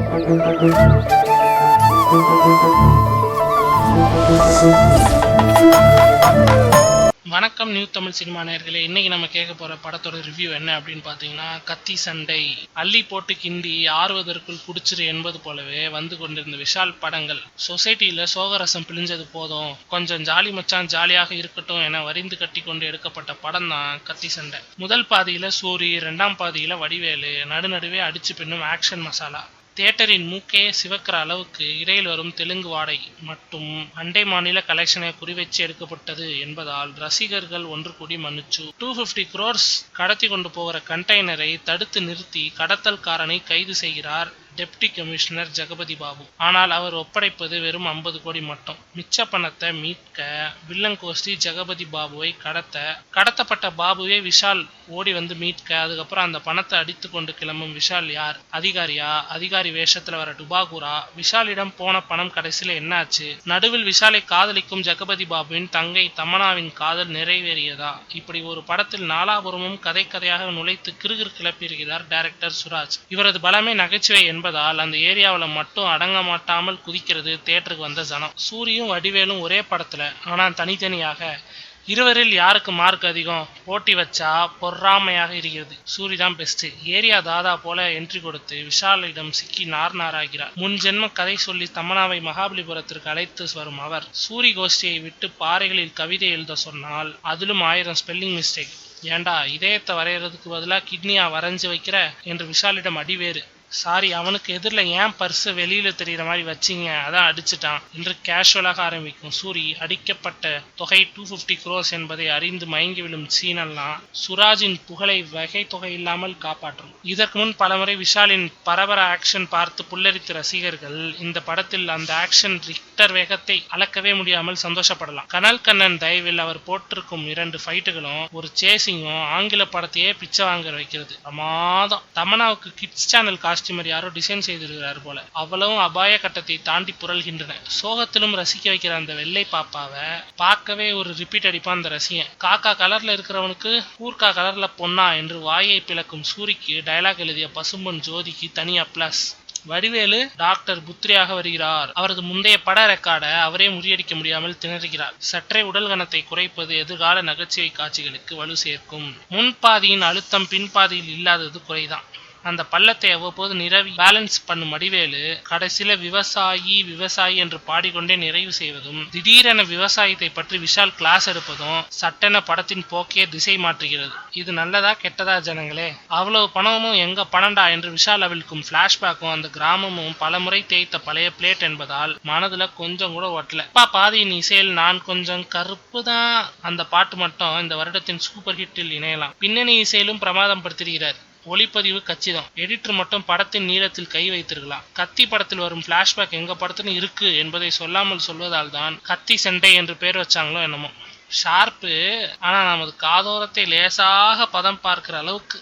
வணக்கம் new Tamil cinema நேயர்களே. இன்னைக்கு நம்ம கேட்க போற படத்தோட ரிவ்யூ என்ன அப்படின்னு பாத்தீங்கன்னா, கத்தி சண்டை. அள்ளி போட்டு கிண்டி ஆறுவதற்குள் குடிச்சிரு என்பது போலவே வந்து கொண்டிருந்த விஷால் படங்கள் சொசைட்டியில சோகரசம் பிழிஞ்சது போதும், கொஞ்சம் ஜாலி மச்சான் ஜாலியாக இருக்கட்டும் என வரிந்து கட்டி கொண்டு எடுக்கப்பட்ட படம் தான் கத்தி சண்டை. முதல் பாதியில சூரி, இரண்டாம் பாதியில வடிவேலு, நடுநடுவே அடிச்சு பின்னும் ஆக்ஷன் மசாலா. தியேட்டரின் மூக்கே சிவக்கிற அளவுக்கு இடையில் வரும் தெலுங்கு வாடை மட்டும் அண்டை மாநில கலெக்ஷனை குறிவச்சு எடுக்கப்பட்டது என்பதால் ரசிகர்கள் ஒன்று கூடி மன்னிச்சு 250 crores கடத்தி கொண்டு போகிற கண்டெய்னரை தடுத்து நிறுத்தி கடத்தல்காரனை கைது செய்கிறார் டெப்டி கமிஷனர் ஜெகபதி பாபு. ஆனால் அவர் ஒப்படைப்பது வெறும் 50 கோடி மட்டும். மிச்ச பணத்தை மீட்க வில்லங்கோஷ்டி ஜெகபதி பாபுவை கடத்தப்பட்ட பாபுவை விஷால் ஓடி வந்து மீட்க, அதுக்கப்புறம் அந்த பணத்தை அடித்து கொண்டு கிளம்பும் விஷால் யார்? அதிகாரியா? அதிகாரி வேஷத்துல வர டுபாகூரா? விஷாலிடம் போன பணம் கடைசியில என்னாச்சு? நடுவில் விஷாலை காதலிக்கும் ஜெகபதி பாபுவின் தங்கை தமன்னாவின் காதல் நிறைவேறியதா? இப்படி ஒரு படத்தில் நாலாபுரமும் கதையாக நுழைத்து கிறுகிறு கிளப்பியிருக்கிறார் டைரக்டர் சுராஜ். இவரது பலமே நகைச்சுவை என்பதால் அந்த ஏரியாவில் மட்டும் அடங்க மாட்டாமல் குதிக்கிறது தியேட்டருக்கு வந்த ஜனம். சூரியும் வடிவேலும் ஒரே படத்துல ஆனா தனித்தனியாக இருவரில் யாருக்கு மார்க் அதிகம் போட்டி வச்சா பொறாமையாக இருக்கிறது. சூரி தான் பெஸ்ட். ஏரியா தாதா போல என்ட்ரி கொடுத்து விஷாலிடம் சிக்கி நாராகிறார். முன் ஜென்ம கதை சொல்லி தமன்னாவை மகாபலிபுரத்திற்கு அழைத்து வரும் அவர் சூரி கோஷ்டியை விட்டு பாறைகளில் கவிதை எழுத சொன்னால் அதிலும் 1000 ஸ்பெல்லிங் மிஸ்டேக். ஏண்டா இதயத்தை வரைகிறதுக்கு பதிலாக கிட்னியா வரைஞ்சு வைக்கிற என்று விஷாலிடம் அடிவேறு. சாரி, அவனுக்கு எதிரில் ஏன் பர்ஸு வெளியில தெரிகிற மாதிரி வச்சிங்க, அதான் அடிச்சிட்டான் என்று கேஷுவலாக ஆரம்பிக்கும் சூரி. அடிக்கப்பட்ட தொகை 250 crores என்பதை அறிந்து மயங்கி விழும் சீனெல்லாம் சுராஜின் புகழை வகை தொகை இல்லாமல் காப்பாற்றும். இதற்கு முன் பலமுறை விஷாலின் பரபர ஆக்ஷன் பார்த்து புல்லரித்த ரசிகர்கள் இந்த படத்தில் அந்த ஆக்ஷன் ரிக்டர் வேகத்தை அளக்கவே முடியாமல் சந்தோஷப்படலாம். கனல் கண்ணன் தயவில் அவர் போட்டிருக்கும் 2 ஃபைட்டுகளும் ஒரு சேசிங்கும் ஆங்கில படத்தையே பிச்சை வாங்க வைக்கிறது. பிரமாதம். தமன்னாவுக்கு கிட்ஸ் சேனல் காஸ்டியூமர் யாரோ டிசைன் செய்திருக்கிறார் போல. அவ்வளவும் அபாய கட்டத்தை தாண்டி புரள்கின்றன. சோகத்திலும் ரசிக்க வைக்கிற அந்த வெள்ளை பாப்பாவை பார்க்கவே ஒரு ரிப்பீட் அடிப்பான் அந்த ரசிகன். காக்கா கலர்ல இருக்கிறவனுக்கு ஊர்கா கலர்ல பொன்னா என்று வாயை பிளக்கும் சூரிக்கு டயலாக் எழுதிய பசும்பொன் ஜோதிக்கு தனி அப்ளாஸ். வடிவேலு டாக்டர் புத்ரியாக வருகிறார். அவரது முந்தைய பட ரெக்கார்டை அவரே முறியடிக்க முடியாமல் திணறுகிறார். சற்றே உடல் கனத்தை குறைப்பது எதிர்கால நகைச்சுவை காட்சிகளுக்கு வலு சேர்க்கும். முன்பாதியின் அழுத்தம் பின்பாதியில் இல்லாதது குறைதான். அந்த பள்ளத்தை அவ்வப்போது நிரவி பேலன்ஸ் பண்ணும் வடிவேலு கடைசியில விவசாயி என்று பாடிக்கொண்டே நிறைவு செய்வதும், திடீரென விவசாயத்தை பற்றி விஷால் கிளாஸ் எடுப்பதும் சட்டென படத்தின் போக்கே திசை மாற்றுகிறது. இது நல்லதா கெட்டதா ஜனங்களே? அவ்வளவு பணமும் எங்க பணண்டா என்று விஷால் அவிழ்க்கும் பிளாஷ்பேக்கும் அந்த கிராமமும் பலமுறை தேய்த்த பழைய பிளேட் என்பதால் மனதுல கொஞ்சம் கூட ஒட்டல. பாதியின் இசையில் நான் கொஞ்சம் கருப்பு தான் அந்த பாட்டு மட்டும் இந்த வருடத்தின் சூப்பர் ஹிட்டில் இணையலாம். பின்னணி இசையிலும் பிரமாதம் படுத்துகிறார். ஒளிப்பதிவு கச்சிதம். எடிட்டர் மட்டும் படத்தின் நீளத்தில் கை வைத்திருக்கலாம். கத்தி படத்தில் வரும் பிளாஷ்பேக் எங்க படத்திலும் இருக்கு என்பதை சொல்லாமல் சொல்வதால் தான் கத்தி சண்டை என்று பேர் வச்சாங்களோ என்னமோ. ஷார்ப்பு, ஆனா நமது காதோரத்தை லேசாக பதம் பார்க்கிற அளவுக்கு